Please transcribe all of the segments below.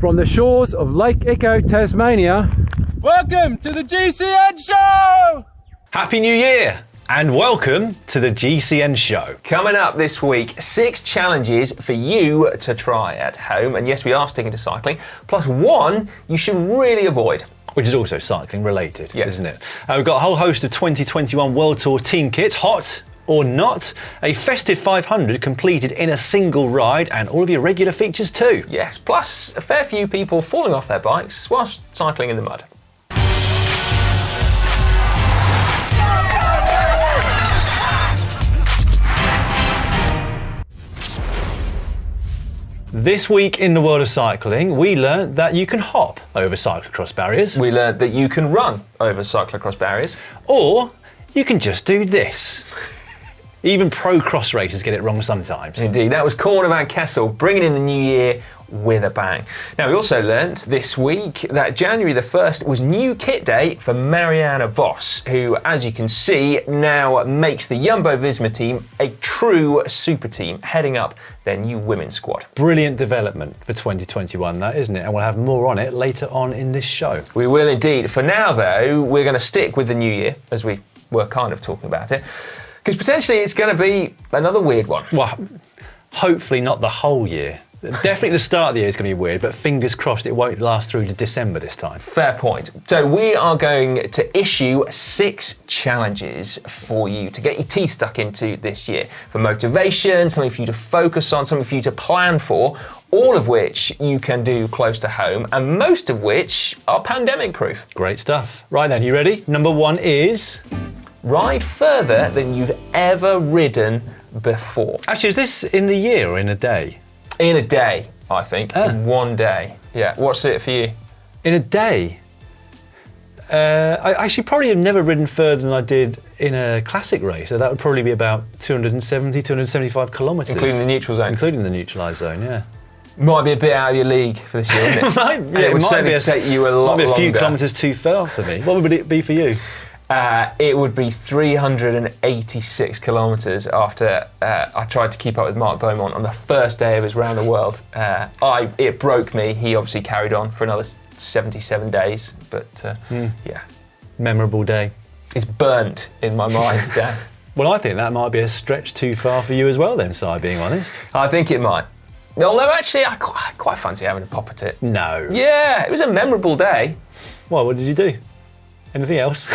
From the shores of Lake Echo, Tasmania, welcome to the GCN Show! Happy New Year and welcome to the GCN Show. Coming up this week, 6 challenges for you to try at home. And yes, we are sticking to cycling, plus one you should really avoid. Which is also cycling related, isn't it? We've got a whole host of 2021 World Tour team kits, hot or not, a Festive 500 completed in a single ride, and all of your regular features too. Yes, plus a fair few people falling off their bikes whilst cycling in the mud. This week in the world of cycling, we learnt that you can hop over cyclocross barriers. We learned that you can run over cyclocross barriers. Or you can just do this. Even pro cross racers get it wrong sometimes. Indeed, that was Corner Van Kessel bringing in the new year with a bang. Now, we also learnt this week that January the 1st was new kit day for Marianne Vos, who, as you can see, now makes the Jumbo-Visma team a true super team, heading up their new women's squad. Brilliant development for 2021, that, isn't it? And we'll have more on it later on in this show. We will indeed. For now, though, we're going to stick with the new year, as we were kind of talking about it, because potentially it's going to be another weird one. Well, hopefully not the whole year. Definitely the start of the year is going to be weird, but fingers crossed it won't last through to December this time. Fair point. So we are going to issue 6 challenges for you to get your teeth stuck into this year. For motivation, something for you to focus on, something for you to plan for, all of which you can do close to home, and most of which are pandemic proof. Great stuff. Right then, you ready? Number 1 is... ride further than you've ever ridden before. Actually, is this in the year or in a day? In a day, I think. In one day. Yeah, what's it for you? In a day? I actually probably have never ridden further than I did in a classic race, so that would probably be about 270, 275 kilometres. Including the neutral zone? Including the neutralised zone, yeah. Might be a bit out of your league for this year, isn't it? It would certainly take you a lot longer. Might be a few kilometres too far for me. What would it be for you? It would be 386 kilometres after I tried to keep up with Mark Beaumont on the first day of his round the world. It broke me. He obviously carried on for another 77 days, but yeah. Memorable day. It's burnt in my mind, Dan. Well, I think that might be a stretch too far for you as well then, Si, being honest. I think it might. Although actually, I quite fancy having a pop at it. No. Yeah, it was a memorable day. Well, what did you do? Anything else?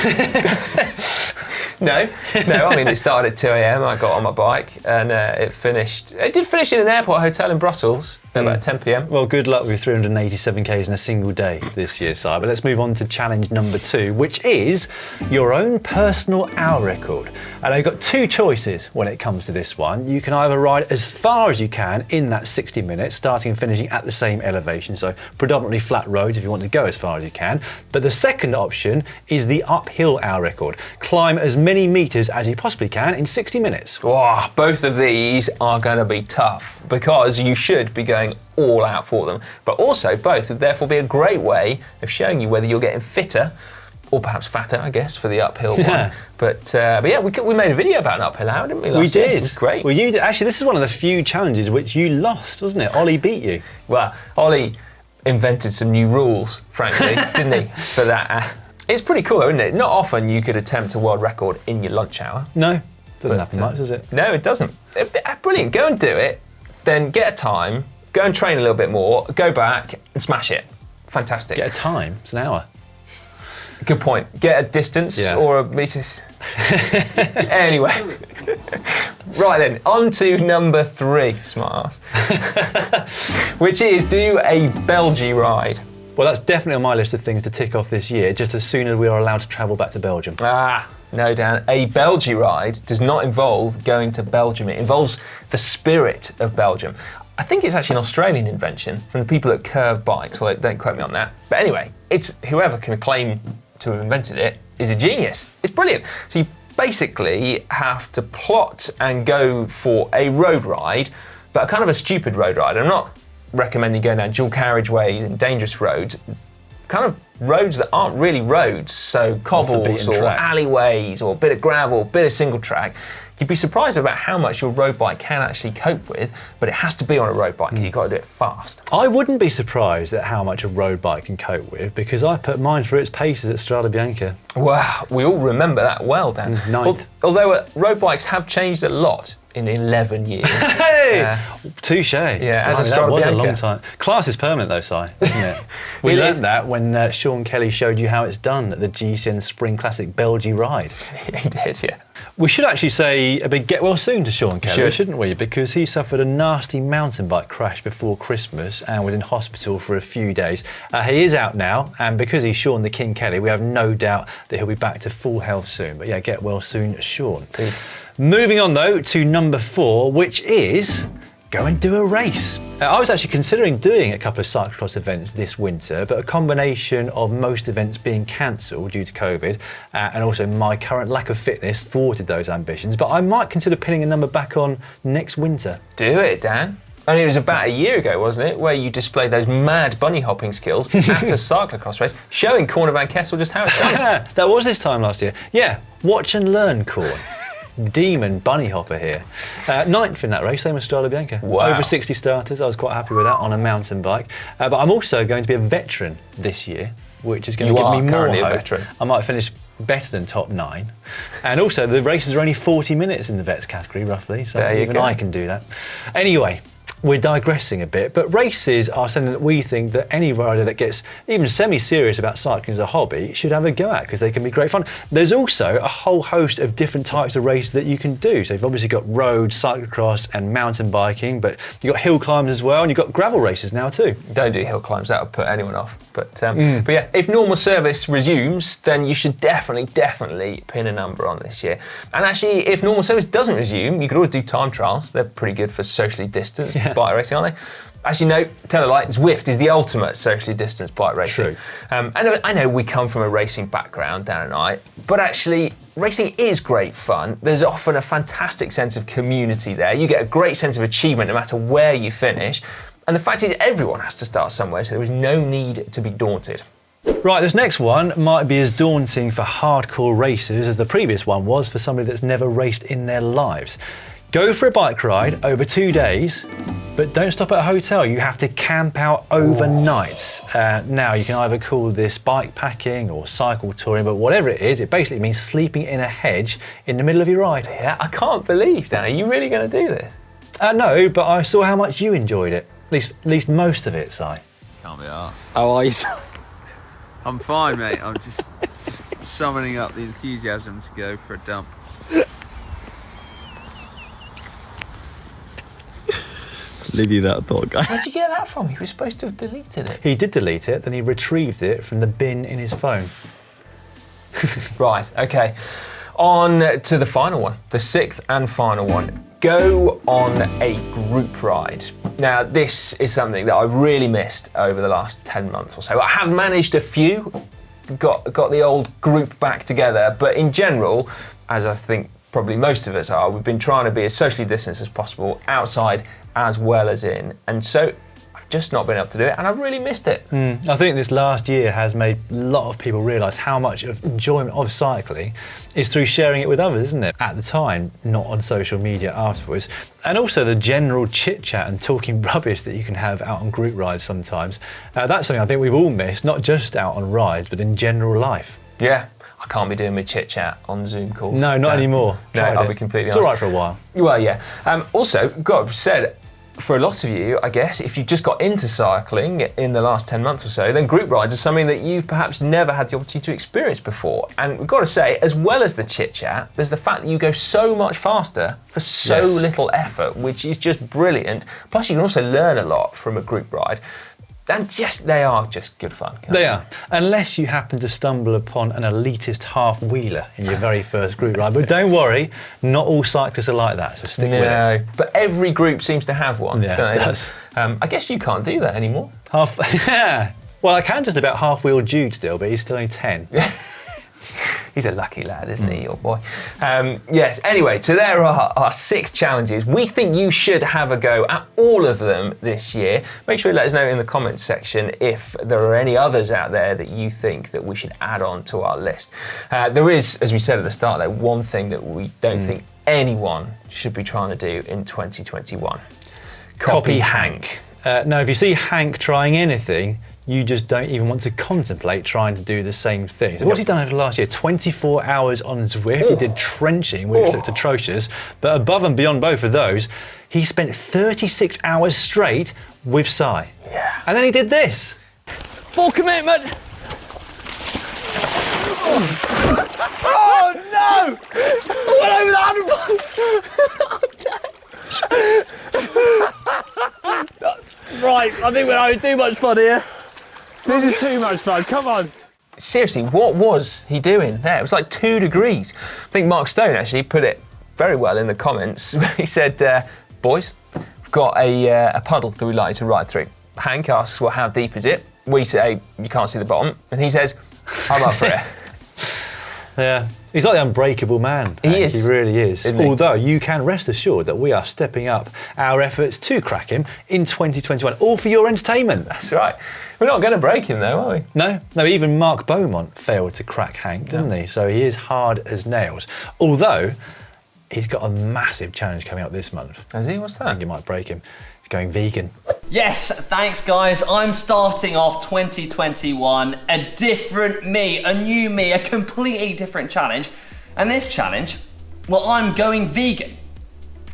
No. I mean, it started at 2 a.m. I got on my bike and it did finish in an airport hotel in Brussels at about 10 p.m. Well, good luck with 387 Ks in a single day this year, Si. But let's move on to challenge number 2, which is your own personal hour record. And you've got 2 choices when it comes to this one. You can either ride as far as you can in that 60 minutes, starting and finishing at the same elevation, so predominantly flat roads if you want to go as far as you can. But the second option is the uphill hour record. Climb as many metres as you possibly can in 60 minutes. Oh, both of these are going to be tough because you should be going all out for them. But also both would therefore be a great way of showing you whether you're getting fitter or perhaps fatter, I guess, for the uphill one. But yeah, we made a video about an uphill hour, didn't we? We did. It was great. Well, you did. Actually, this is one of the few challenges which you lost, wasn't it? Ollie beat you. Well, Ollie invented some new rules, frankly, didn't he, for that. It's pretty cool, isn't it? Not often you could attempt a world record in your lunch hour. No, doesn't happen much, does it? No, it doesn't. Brilliant. Go and do it, then get a time, go and train a little bit more, go back and smash it. Fantastic. Get a time? It's an hour. Good point. Get a distance or a meters. Anyway. Right then, on to number 3, smart ass. Which is do a Belgian ride. Well, that's definitely on my list of things to tick off this year, just as soon as we are allowed to travel back to Belgium. No, Dan. A Belgian ride does not involve going to Belgium. It involves the spirit of Belgium. I think it's actually an Australian invention from the people at Curve Bikes, although don't quote me on that. But anyway, it's whoever can claim to have invented it is a genius. It's brilliant. So you basically have to plot and go for a road ride, but kind of a stupid road ride. I'm not recommending going down dual carriageways and dangerous roads, kind of roads that aren't really roads, so cobbles or alleyways or a bit of gravel, bit of single track. You'd be surprised about how much your road bike can actually cope with, but it has to be on a road bike because you've got to do it fast. I wouldn't be surprised at how much a road bike can cope with because I put mine through its paces at Strada Bianca. Wow, we all remember that well, Dan. Ninth. Although road bikes have changed a lot in 11 years. Hey! Touche. Yeah, as a That Strada was Bianca. a long time. Class is permanent though, Si, isn't it? We learned that when Sean Kelly showed you how it's done at the GCN Spring Classic Belgian Ride. He did, yeah. We should actually say a big get well soon to Sean Kelly, shouldn't we? Because he suffered a nasty mountain bike crash before Christmas and was in hospital for a few days. He is out now, and because he's Sean the King Kelly, we have no doubt that he'll be back to full health soon. But yeah, get well soon, Sean. Indeed. Moving on though to number 4, which is go and do a race. I was actually considering doing a couple of cyclocross events this winter, but a combination of most events being cancelled due to COVID and also my current lack of fitness thwarted those ambitions. But I might consider pinning a number back on next winter. Do it, Dan. Only it was about a year ago, wasn't it, where you displayed those mad bunny hopping skills at a cyclocross race, showing Corne van Kessel just how it's done. That was this time last year. Yeah, watch and learn, Corne. Demon bunny hopper here. 9th in that race, same as Strada Bianca. Wow. Over 60 starters, I was quite happy with that on a mountain bike. But I'm also going to be a veteran this year, which is going to give me more currently hope. a veteran. I might finish better than top 9. And also the races are only 40 minutes in the vets category, roughly, so even I can do that. Anyway, we're digressing a bit, but races are something that we think that any rider that gets even semi-serious about cycling as a hobby should have a go at because they can be great fun. There's also a whole host of different types of races that you can do. So you've obviously got road, cyclocross and mountain biking, but you've got hill climbs as well, and you've got gravel races now too. Don't do hill climbs, that would put anyone off. But yeah, if normal service resumes, then you should definitely pin a number on this year. And actually, if normal service doesn't resume, you could always do time trials. They're pretty good for socially distanced bike racing, aren't they? Actually, no, tell a lie, Zwift is the ultimate socially distanced bike racing. True. I know we come from a racing background, Dan and I, but actually, racing is great fun. There's often a fantastic sense of community there. You get a great sense of achievement no matter where you finish. And the fact is, everyone has to start somewhere, so there is no need to be daunted. Right, this next one might be as daunting for hardcore racers as the previous one was for somebody that's never raced in their lives. Go for a bike ride over 2 days, but don't stop at a hotel. You have to camp out overnight. Now, you can either call this bikepacking or cycle touring, but whatever it is, it basically means sleeping in a hedge in the middle of your ride. Yeah, I can't believe, Dan, are you really going to do this? No, but I saw how much you enjoyed it. At least most of it, Si. Can't be arsed. How are you? I'm fine, mate. I'm just summoning up the enthusiasm to go for a dump. Leave you that thought, guy. Where'd you get that from? You were supposed to have deleted it. He did delete it, then he retrieved it from the bin in his phone. Right, okay. On to the final one, the 6th and final one. Go on a group ride. Now, this is something that I've really missed over the last 10 months or so. I have managed a few, got the old group back together, but in general, as I think probably most of us are, we've been trying to be as socially distanced as possible, outside as well as in. And so I've just not been able to do it, and I've really missed it. I think this last year has made a lot of people realise how much of enjoyment of cycling is through sharing it with others, isn't it? At the time, not on social media afterwards. And also the general chit-chat and talking rubbish that you can have out on group rides sometimes. That's something I think we've all missed, not just out on rides, but in general life. Yeah, I can't be doing my chit-chat on Zoom calls. No, not anymore. No, Tried I'll it. be completely It's honest. all right for a while. Well, yeah. Also, got said, for a lot of you, I guess, if you've just got into cycling in the last 10 months or so, then group rides are something that you've perhaps never had the opportunity to experience before. And we've got to say, as well as the chit-chat, there's the fact that you go so much faster for so little effort, which is just brilliant. Plus, you can also learn a lot from a group ride. And yes, they are just good fun. They are. Unless you happen to stumble upon an elitist half-wheeler in your very first group ride. But don't worry, not all cyclists are like that, so stick with it. No, but every group seems to have one, Yeah, don't it they? does. I guess you can't do that anymore. Yeah. Well, I can just about half-wheel Jude still, but he's still only 10. He's a lucky lad, isn't he, your boy? Yes, anyway, so there are our 6 challenges. We think you should have a go at all of them this year. Make sure you let us know in the comments section if there are any others out there that you think that we should add on to our list. There is, as we said at the start, though, one thing that we don't think anyone should be trying to do in 2021. Copy Hank. Now, if you see Hank trying anything, you just don't even want to contemplate trying to do the same thing. So what's he done over the last year? 24 hours on Zwift. He did trenching, which looked atrocious. But above and beyond both of those, he spent 36 hours straight with Sai. Yeah. And then he did this. Full commitment. Oh no! I went over the handlebar. Right, I think we're having too much fun here. This is too much fun, come on. Seriously, what was he doing there? It was like 2 degrees. I think Mark Stone actually put it very well in the comments. He said, boys, we've got a puddle that we'd like to ride through. Hank asks, well, how deep is it? We say, you can't see the bottom. And he says, I'm up for it. Yeah, he's like the unbreakable man. He is. He really is. Isn't he? Although you can rest assured that we are stepping up our efforts to crack him in 2021, all for your entertainment. That's right. We're not going to break him though, are we? No, even Mark Beaumont failed to crack Hank, didn't he? So he is hard as nails. Although he's got a massive challenge coming up this month. Has he? What's I that? think it might break him. He's going vegan. Yes, thanks guys. I'm starting off 2021, a different me, a new me, a completely different challenge. And this challenge, well, I'm going vegan.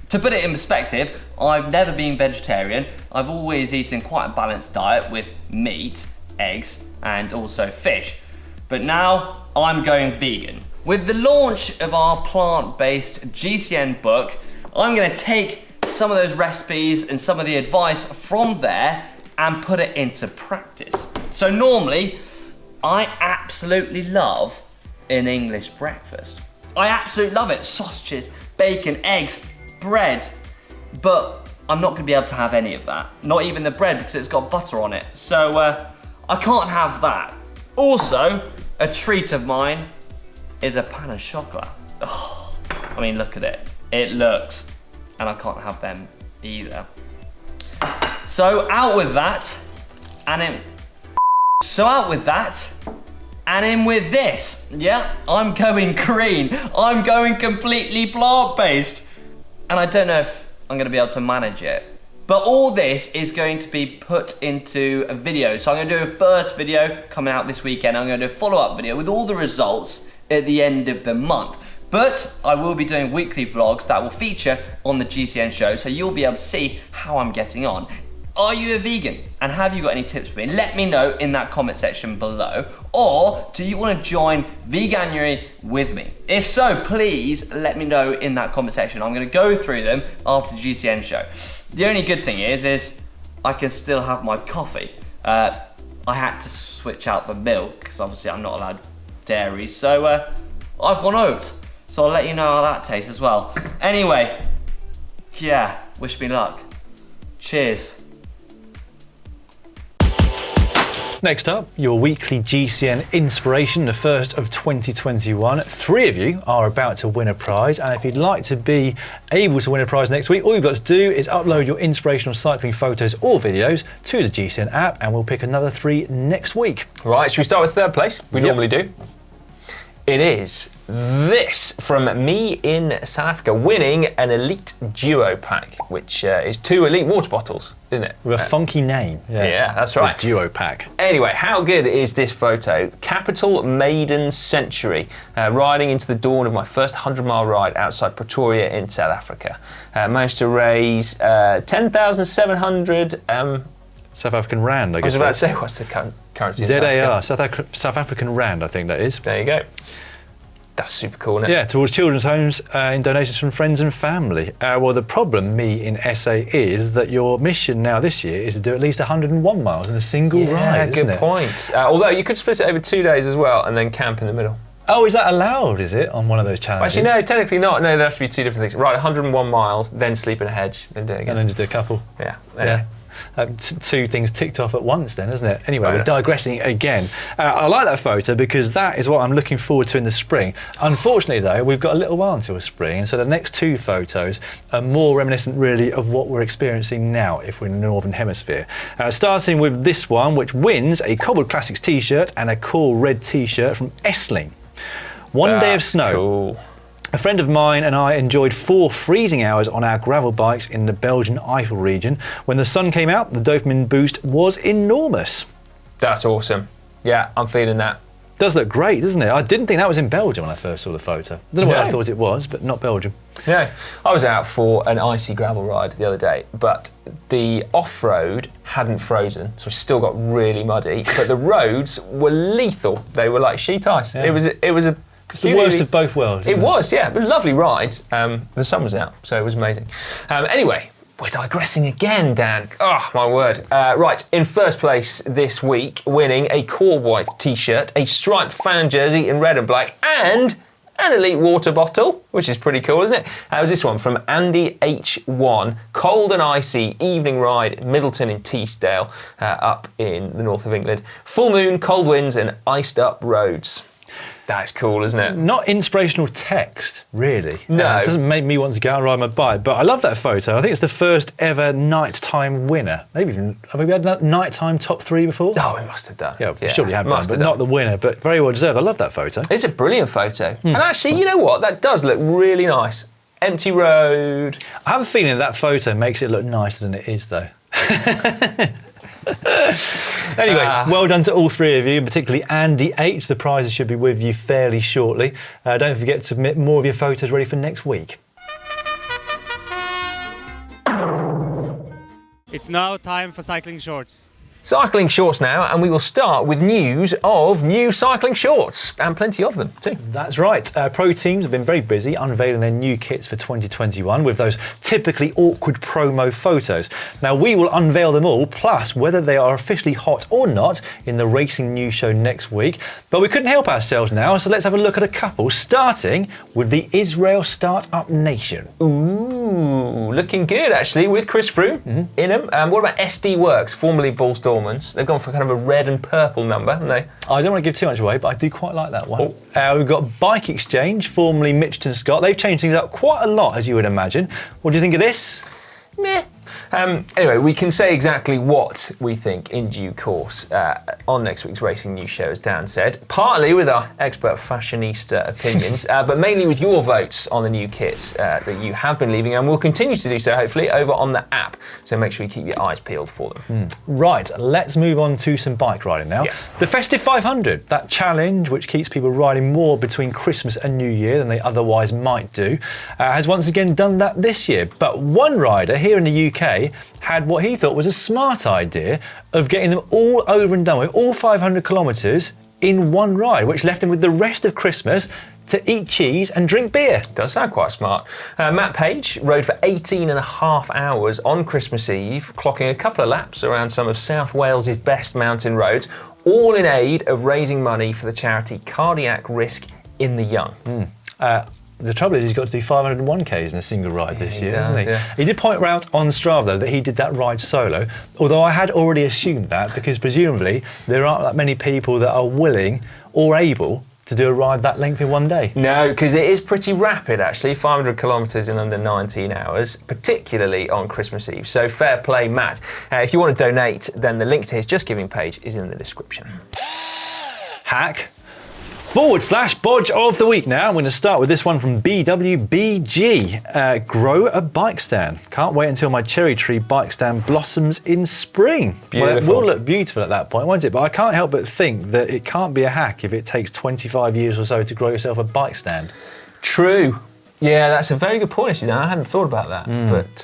To put it in perspective, I've never been vegetarian. I've always eaten quite a balanced diet with meat, eggs, and also fish. But now I'm going vegan. With the launch of our plant-based GCN book, I'm gonna take some of those recipes and some of the advice from there and put it into practice. So normally, I absolutely love an English breakfast. I absolutely love it. Sausages, bacon, eggs, bread. But I'm not gonna be able to have any of that. Not even the bread because it's got butter on it. So I can't have that. Also, a treat of mine is a pan of chocolate. Oh, I mean, look at it. It looks, and I can't have them either. So out with that, and in. So out with that, and in with this. Yeah, I'm going green. I'm going completely plant-based. And I don't know if I'm gonna be able to manage it. But all this is going to be put into a video. So I'm gonna do a first video coming out this weekend. I'm gonna do a follow-up video with all the results at the end of the month. But I will be doing weekly vlogs that will feature on the GCN show, so you'll be able to see how I'm getting on. Are you a vegan? And have you got any tips for me? Let me know in that comment section below. Or do you want to join Veganuary with me? If so, please let me know in that comment section. I'm going to go through them after the GCN show. The only good thing is I can still have my coffee. I had to switch out the milk because obviously I'm not allowed dairy. So I've gone oat. So I'll let you know how that tastes as well. Anyway, yeah, wish me luck. Cheers. Next up, your weekly GCN Inspiration, the first of 2021. 3 of you are about to win a prize, and if you'd like to be able to win a prize next week, all you've got to do is upload your inspirational cycling photos or videos to the GCN app, and we'll pick another 3 next week. Right, should we start with third place? We normally do. It is this from me in South Africa, winning an elite duo pack, which is 2 elite water bottles, isn't it? With a funky name. Yeah, that's right. The duo pack. Anyway, how good is this photo? Capital Maiden Century, riding into the dawn of my first 100-mile ride outside Pretoria in South Africa. Managed to raise 10,700... South African Rand, I guess. I was about to say, what's the currency in ZAR, South African Rand, I think that is. There you go. That's super cool, isn't it? Yeah, towards children's homes in donations from friends and family. Well, the problem, me in SA, is that your mission now this year is to do at least 101 miles in a single ride, isn't good it? point. Although you could split it over 2 days as well and then camp in the middle. Oh, is that allowed, is it, on one of those challenges? Actually, no, technically not. No, there have to be 2 different things. Ride 101 miles, then sleep in a hedge, then do it again. And then just do a couple. Yeah. Yeah. 2 things ticked off at once then, isn't it? Anyway, Right, we're digressing again. I like that photo because that is what I'm looking forward to in the spring. Unfortunately though, we've got a little while until spring, and so the next 2 photos are more reminiscent really of what we're experiencing now if we're in the Northern Hemisphere. Starting with this one, which wins a Cobbled Classics t-shirt and a cool red t-shirt from Essling. One day of snow. Cool. A friend of mine and I enjoyed 4 freezing hours on our gravel bikes in the Belgian Eifel region. When the sun came out, the dopamine boost was enormous. That's awesome. Yeah, I'm feeling that. Does look great, doesn't it? I didn't think that was in Belgium when I first saw the photo. I don't know what I thought it was, but not Belgium. Yeah, I was out for an icy gravel ride the other day, but the off-road hadn't frozen, so it still got really muddy, but the roads were lethal. They were like sheet ice. Yeah. It was a It's the worst of both worlds. It was, yeah, but a lovely ride. The sun was out, so it was amazing. Anyway, we're digressing again, Dan. Oh, my word. Right, in first place this week, winning a core white t-shirt, a striped fan jersey in red and black, and an elite water bottle, which is pretty cool, isn't it? It was this one from Andy H1, cold and icy evening ride, Middleton in Teesdale, up in the north of England. Full moon, cold winds, and iced up roads. That's cool, isn't it? Not inspirational text, really. No. It doesn't make me want to go out and ride my bike, but I love that photo. I think it's the first ever nighttime winner. Maybe even, have we had nighttime top 3 before? Oh, we must have done. Yeah, surely have done, but not the winner, but very well deserved. I love that photo. It's a brilliant photo. And actually, you know what? That does look really nice. Empty road. I have a feeling that photo makes it look nicer than it is, though. Anyway, well done to all 3 of you, particularly Andy H. The prizes should be with you fairly shortly. Don't forget to submit more of your photos ready for next week. It's now time for cycling shorts. Cycling shorts now, and we will start with news of new cycling shorts, and plenty of them too. That's right. Pro teams have been very busy unveiling their new kits for 2021 with those typically awkward promo photos. Now, we will unveil them all, plus whether they are officially hot or not, in the Racing News Show next week. But we couldn't help ourselves now, so let's have a look at a couple, starting with the Israel Startup Nation. Ooh, looking good actually, with Chris Froome in them. What about SD Works, formerly Balls Dormans? They've gone for kind of a red and purple number, haven't they? I don't want to give too much away, but I do quite like that one. We've got Bike Exchange, formerly Mitchelton Scott. They've changed things up quite a lot, as you would imagine. What do you think of this? Meh. Anyway, we can say exactly what we think in due course on next week's Racing News Show, as Dan said, partly with our expert fashionista opinions, but mainly with your votes on the new kits that you have been leaving, and will continue to do so, hopefully, over on the app. So make sure you keep your eyes peeled for them. Right, let's move on to some bike riding now. Yes. The Festive 500, that challenge which keeps people riding more between Christmas and New Year than they otherwise might do, has once again done that this year. But one rider here in the UK had what he thought was a smart idea of getting them all over and done with, all 500 kilometres in one ride, which left him with the rest of Christmas to eat cheese and drink beer. Does sound quite smart. Matt Page rode for 18 and a half hours on Christmas Eve, clocking a couple of laps around some of South Wales' best mountain roads, all in aid of raising money for the charity Cardiac Risk in the Young. The trouble is he's got to do 501 Ks in a single ride this year, does, hasn't he? yeah. He did point out on Strava, though, that he did that ride solo, although I had already assumed that because presumably there aren't that many people that are willing or able to do a ride that length in one day. No, because it is pretty rapid, actually, 500 kilometres in under 19 hours, particularly on Christmas Eve. So fair play, Matt. If you want to donate, then the link to his Just Giving page is in the description. Hack/Bodge of the week now. I'm going to start with this one from BWBG. Grow a bike stand. Can't wait until my cherry tree bike stand blossoms in spring. Beautiful. Well, it will look beautiful at that point, won't it? But I can't help but think that it can't be a hack if it takes 25 years or so to grow yourself a bike stand. True. Yeah, that's a very good point, actually, Dan. I hadn't thought about that. But,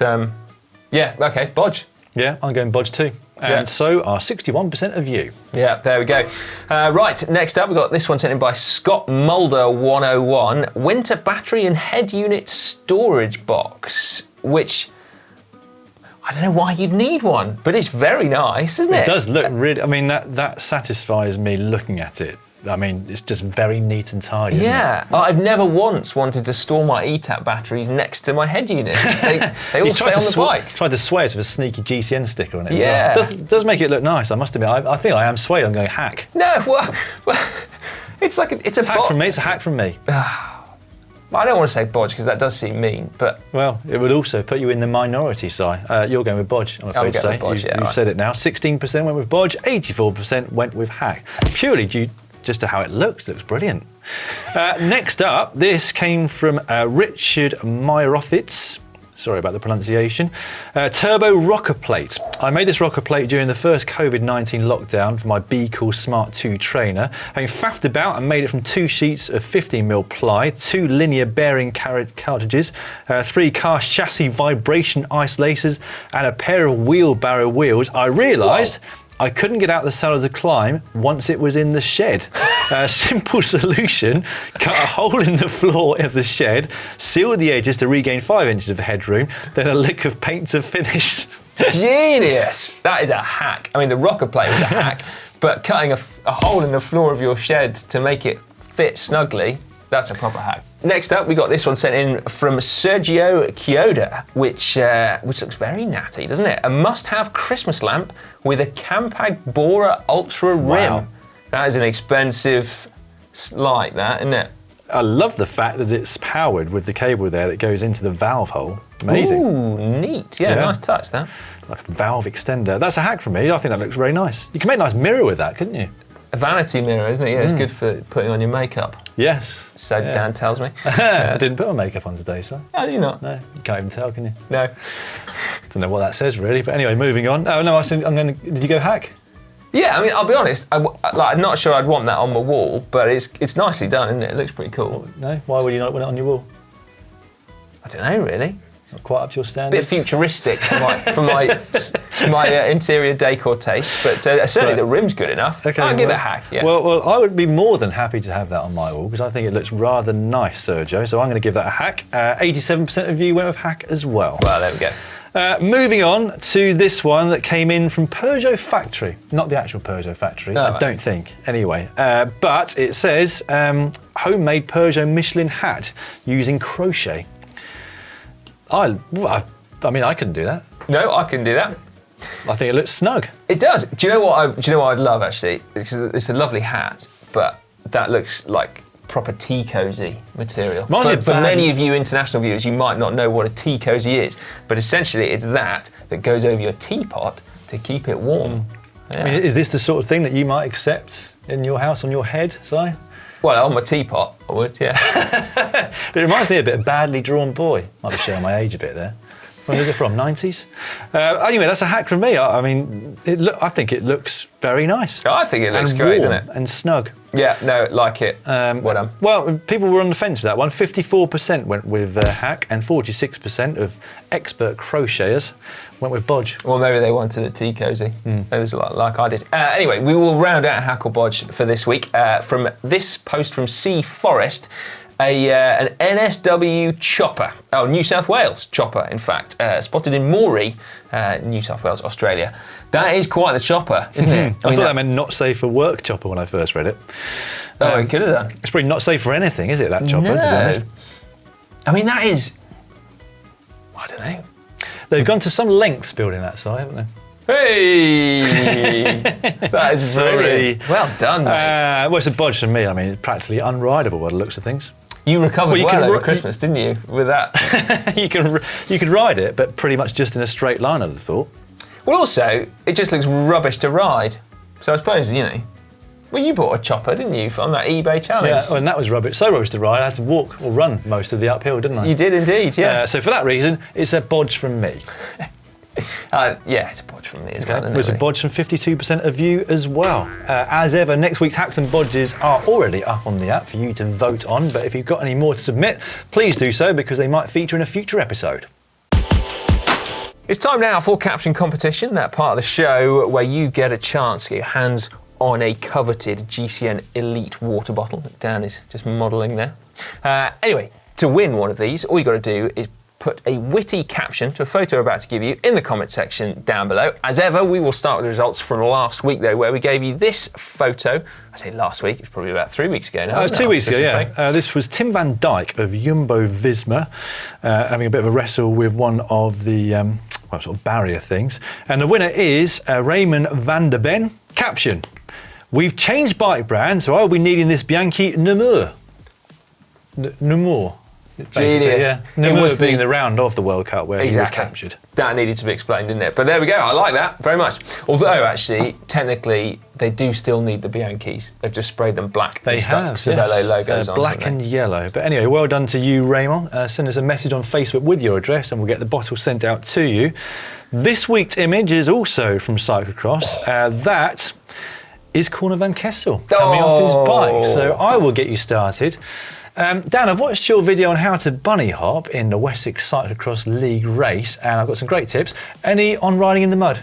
yeah, OK, Bodge. Yeah, I'm going Bodge too. And so are 61% of you. Yeah, there we go. Right, next up, we've got this one sent in by Scott Mulder 101. Winter battery and head unit storage box, which I don't know why you'd need one, but it's very nice, isn't it? It does look really, I mean, that satisfies me looking at it. I mean, it's just very neat and tidy, isn't it? Yeah, I've never once wanted to store my ETAP batteries next to my head unit. They all stay on the bike. Tried to sway it with a sneaky GCN sticker on it. Yeah. As well. Does make it look nice, I must admit. I think I am swayed on going hack. No, well it's like it's a hack from me. It's a hack from me. I don't want to say Bodge because that does seem mean, but well, it would also put you in the minority side. You're going with Bodge, I'm afraid to say. Bodge, You've said it now. 16% went with Bodge, 84% went with hack. Purely due just to how it looks brilliant. Next up, this came from Richard Meyerofitz. Sorry about the pronunciation. Turbo rocker plate. I made this rocker plate during the first COVID-19 lockdown for my Be Cool Smart 2 trainer. Having faffed about and made it from 2 sheets of 15mm ply, 2 linear bearing cartridges, 3 cast chassis vibration isolators, and a pair of wheelbarrow wheels, I realised I couldn't get out the saddle to climb once it was in the shed. Simple solution, cut a hole in the floor of the shed, seal the edges to regain 5 inches of headroom, then a lick of paint to finish. Genius! That is a hack. I mean, the rocker plate was a hack, but cutting a hole in the floor of your shed to make it fit snugly, that's a proper hack. Next up, we got this one sent in from Sergio Chioda, which looks very natty, doesn't it? A must-have Christmas lamp with a Campag Bora Ultra rim. That is an expensive light, that, isn't it? I love the fact that it's powered with the cable there that goes into the valve hole. Amazing. Ooh, neat. Yeah, nice touch, that. Like a valve extender. That's a hack from me. I think that looks very nice. You can make a nice mirror with that, couldn't you? A vanity mirror, isn't it? Yeah, it's good for putting on your makeup. Yes. So Dan tells me. I didn't put my makeup on today, so. How did you not? No, you can't even tell, can you? No. Don't know what that says really, but anyway, moving on. Oh no, did you go hack? Yeah, I mean, I'll be honest. I'm not sure I'd want that on my wall, but it's nicely done, isn't it? It looks pretty cool. No, why would you not want it on your wall? I don't know, really. Not quite up to your standards. Bit futuristic for my interior decor taste, but certainly the rim's good enough. Okay, I'll give it a hack. Yeah. Well, I would be more than happy to have that on my wall because I think it looks rather nice, Sergio. So I'm going to give that a hack. 87% of you went with hack as well. Well, there we go. Moving on to this one that came in from Peugeot Factory. Not the actual Peugeot Factory, I don't think, anyway. But it says, homemade Peugeot Michelin hat using crochet. I mean, I couldn't do that. No, I can do that. I think it looks snug. It does. Do you know what I'd love, actually? It's a lovely hat, but that looks like proper tea cozy material. For many of you international viewers, you might not know what a tea cozy is, but essentially it's that goes over your teapot to keep it warm. Yeah. I mean, is this the sort of thing that you might accept in your house on your head, Si? Well, on my teapot, I would, yeah. It reminds me a bit of Badly Drawn Boy. Might be showing my age a bit there. When was it from? 90s? Anyway, that's a hack from me. I mean, I think it looks very nice. I think it looks great, doesn't it? And snug. Yeah, no, like it. Well done. Well, people were on the fence with that one. 54% went with hack, and 46% of expert crocheters went with bodge. Well, maybe they wanted a tea cozy. It was like I did. Anyway, we will round out hack or bodge for this week from this post from C Forest. An NSW chopper, New South Wales chopper, in fact, spotted in Moree, New South Wales, Australia. That is quite the chopper, isn't it? I thought that meant not safe for work chopper when I first read it. Oh, it could have done. It's probably not safe for anything, is it, that chopper, to be honest? I mean, that is, I don't know. They've gone to some lengths building that site, haven't they? Hey! That is very well done, mate. Well, it's a bodge for me. I mean, it's practically unrideable by the looks of things. You recovered well over Christmas, didn't you, with that? You could ride it, but pretty much just in a straight line, I'd have thought. Well, also, it just looks rubbish to ride. So I suppose, well, you bought a chopper, didn't you, on that eBay challenge? Yeah, and that was rubbish. So rubbish to ride, I had to walk or run most of the uphill, didn't I? You did indeed, yeah. So for that reason, it's a bodge from me. Yeah, it's a bodge from me as well. It's a bodge from 52% of you as well. As ever, next week's Hacks and Bodges are already up on the app for you to vote on, but if you've got any more to submit, please do so because they might feature in a future episode. It's time now for Caption Competition, that part of the show where you get a chance to get your hands on a coveted GCN Elite water bottle that Dan is just modelling there. Anyway, to win one of these, all you got to do is put a witty caption to a photo we're about to give you in the comment section down below. As ever, we will start with the results from last week, though, where we gave you this photo. I say last week, it's probably about 3 weeks ago now. It was 2 weeks ago, yeah. This was Tim van Dijk of Jumbo-Visma having a bit of a wrestle with one of the sort of barrier things. And the winner is Raymond van der Ben. Caption: we've changed bike brand, so I'll be needing this Bianchi Namur. Namur. Genius. Yeah. It was being the round of the World Cup where he was Exactly. captured. That needed to be explained, didn't it? But there we go. I like that very much. Although, actually, technically, they do still need the Bianchis. They've just sprayed them black. They and stuck have, Cervelo logos on. black haven't and yellow. But anyway, well done to you, Raymond. Send us a message on Facebook with your address and we'll get the bottle sent out to you. This week's image is also from cyclocross. That is Corner van Kessel coming off his bike. So I will get you started. Dan, I've watched your video on how to bunny hop in the Wessex Cyclocross League race, and I've got some great tips. Any on riding in the mud?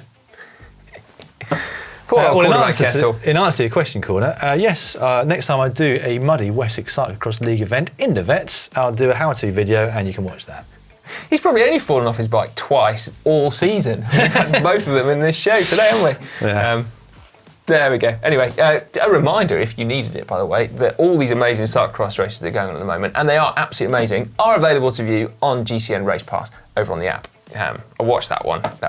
In answer to your question, Corner, yes, next time I do a muddy Wessex Cyclocross League event in the Vets, I'll do a how-to video and you can watch that. He's probably only fallen off his bike twice all season. We've had both of them in this show today, haven't we? Yeah. There we go. Anyway, a reminder, if you needed it, by the way, that all these amazing cyclocross races that are going on at the moment, and they are absolutely amazing, are available to view on GCN Race Pass over on the app. I watched that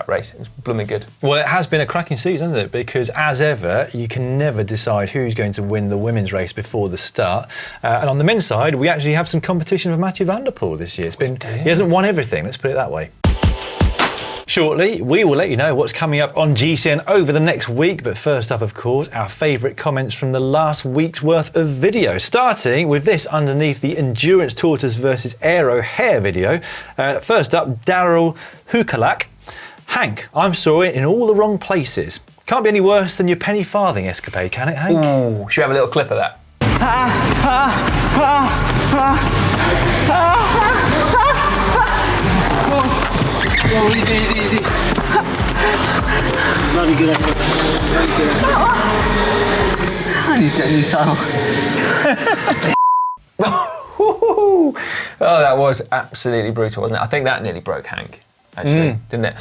race. It was blooming good. Well, it has been a cracking season, hasn't it? Because as ever, you can never decide who's going to win the women's race before the start. And on the men's side, we actually have some competition with Mathieu van der Poel this year. He hasn't won everything, let's put it that way. Shortly, we will let you know what's coming up on GCN over the next week. But first up, of course, our favourite comments from the last week's worth of video. Starting with this underneath the Endurance Tortoise versus Aero Hare video. First up, Daryl Hukalak. Hank, I'm sorry, in all the wrong places. Can't be any worse than your penny farthing escapade, can it, Hank? Ooh, should we have a little clip of that? Oh, easy. Bloody good effort. I need to get a new saddle. Oh, that was absolutely brutal, wasn't it? I think that nearly broke Hank, actually, didn't it?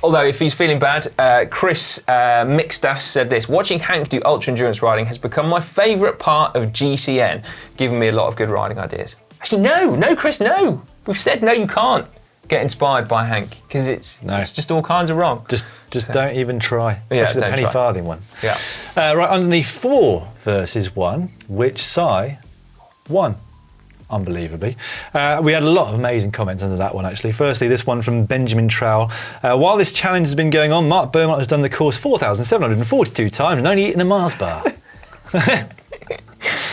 Although, if he's feeling bad, Chris Mixdas said this: watching Hank do ultra endurance riding has become my favourite part of GCN, giving me a lot of good riding ideas. Actually, no, Chris, no. We've said no, you can't get inspired by Hank, because it's just all kinds of wrong. Just don't even try. Especially the penny farthing one. Yeah. Right, underneath 4 versus 1, which Cy won? Unbelievably. We had a lot of amazing comments under that one, actually. Firstly, this one from Benjamin Trowell. While this challenge has been going on, Mark Beaumont has done the course 4,742 times and only eaten a Mars bar.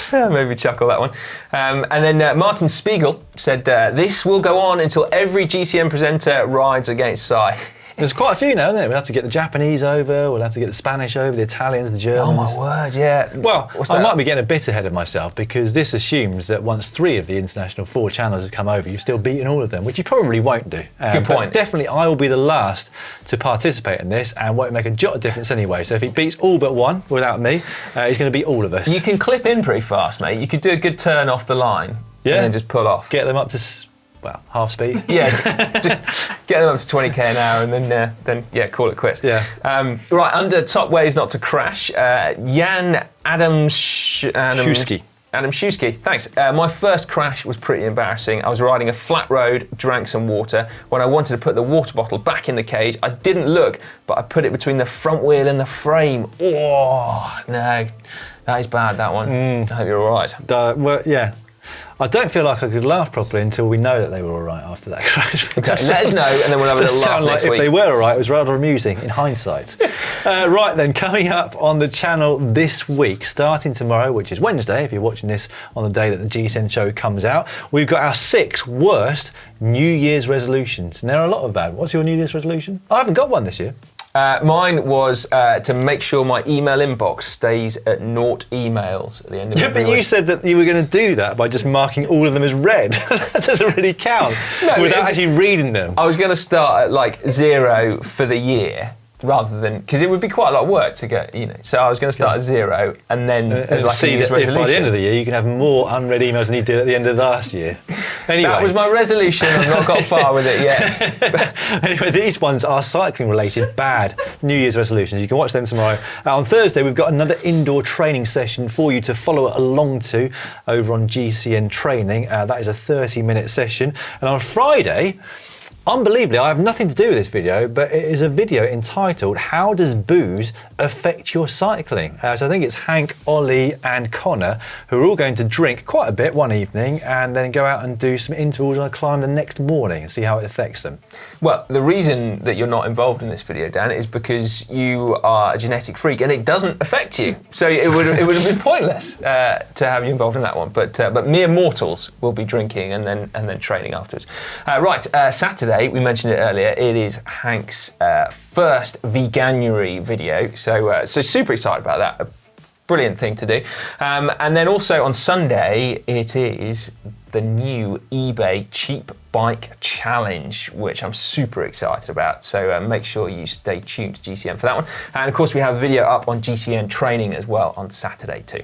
Maybe chuckle that one. And then Martin Spiegel said, this will go on until every GCN presenter rides against Cy. There's quite a few now, isn't it? We'll have to get the Japanese over, we'll have to get the Spanish over, the Italians, the Germans. Oh my word, yeah. Well, I might be getting a bit ahead of myself, because this assumes that once 3 of the international 4 channels have come over, you've still beaten all of them, which you probably won't do. Good point. But definitely, I will be the last to participate in this, and won't make a jot of difference anyway. So if he beats all but 1 without me, he's going to beat all of us. You can clip in pretty fast, mate. You could do a good turn off the line and then just pull off. Get them up to, half speed. Yeah, just get them up to 20k an hour and then call it quits. Yeah. Right, under top ways not to crash, Jan Adamszewski. Thanks. My first crash was pretty embarrassing. I was riding a flat road, drank some water. When I wanted to put the water bottle back in the cage, I didn't look, but I put it between the front wheel and the frame. Oh, no. That is bad, that one. I hope you're all right. Well, yeah. I don't feel like I could laugh properly until we know that they were all right after that crash. Okay, let us know, and then we'll have a little laugh next week. If they were all right, it was rather amusing in hindsight. Right then, coming up on the channel this week, starting tomorrow, which is Wednesday, if you're watching this on the day that the GCN show comes out, we've got our 6 worst New Year's resolutions. And there are a lot of bad. What's your New Year's resolution? I haven't got one this year. Mine was to make sure my email inbox stays at 0 emails at the end of every week. You said that you were going to do that by just marking all of them as red. That doesn't really count without actually reading them. I was going to start at 0 for the year, rather than, because it would be quite a lot of work to get, So I was going to start at 0 and then as a New Year's resolution. By the end of the year you can have more unread emails than you did at the end of last year. Anyway. That was my resolution. I've not got far with it yet. Anyway, these ones are cycling related bad New Year's resolutions. You can watch them tomorrow. On Thursday we've got another indoor training session for you to follow along to over on GCN Training. That is a 30-minute session. And on Friday, Unbelievably, I have nothing to do with this video, but it is a video entitled "How Does Booze Affect Your Cycling?" So I think it's Hank, Ollie and Connor who are all going to drink quite a bit one evening and then go out and do some intervals on a climb the next morning and see how it affects them. Well, the reason that you're not involved in this video, Dan, is because you are a genetic freak and it doesn't affect you. So it would have been pointless to have you involved in that one. But mere mortals will be drinking and then training afterwards. Saturday, we mentioned it earlier, it is Hank's first veganuary video. So super excited about that. A brilliant thing to do. And then also on Sunday, it is the new eBay Cheap Bike Challenge, which I'm super excited about. So make sure you stay tuned to GCN for that one. And of course, we have a video up on GCN training as well on Saturday too.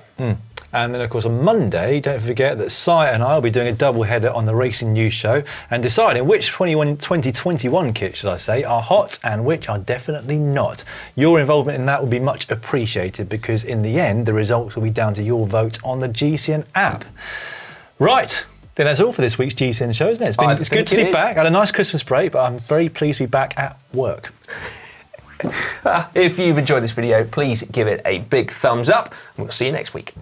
And then, of course, on Monday, don't forget that Si and I will be doing a double header on the Racing News Show and deciding which 2021 kits, should I say, are hot and which are definitely not. Your involvement in that will be much appreciated because in the end, the results will be down to your vote on the GCN app. Right. Then that's all for this week's GCN show, isn't it? It's good to be back. I had a nice Christmas break, but I'm very pleased to be back at work. If you've enjoyed this video, please give it a big thumbs up and we'll see you next week.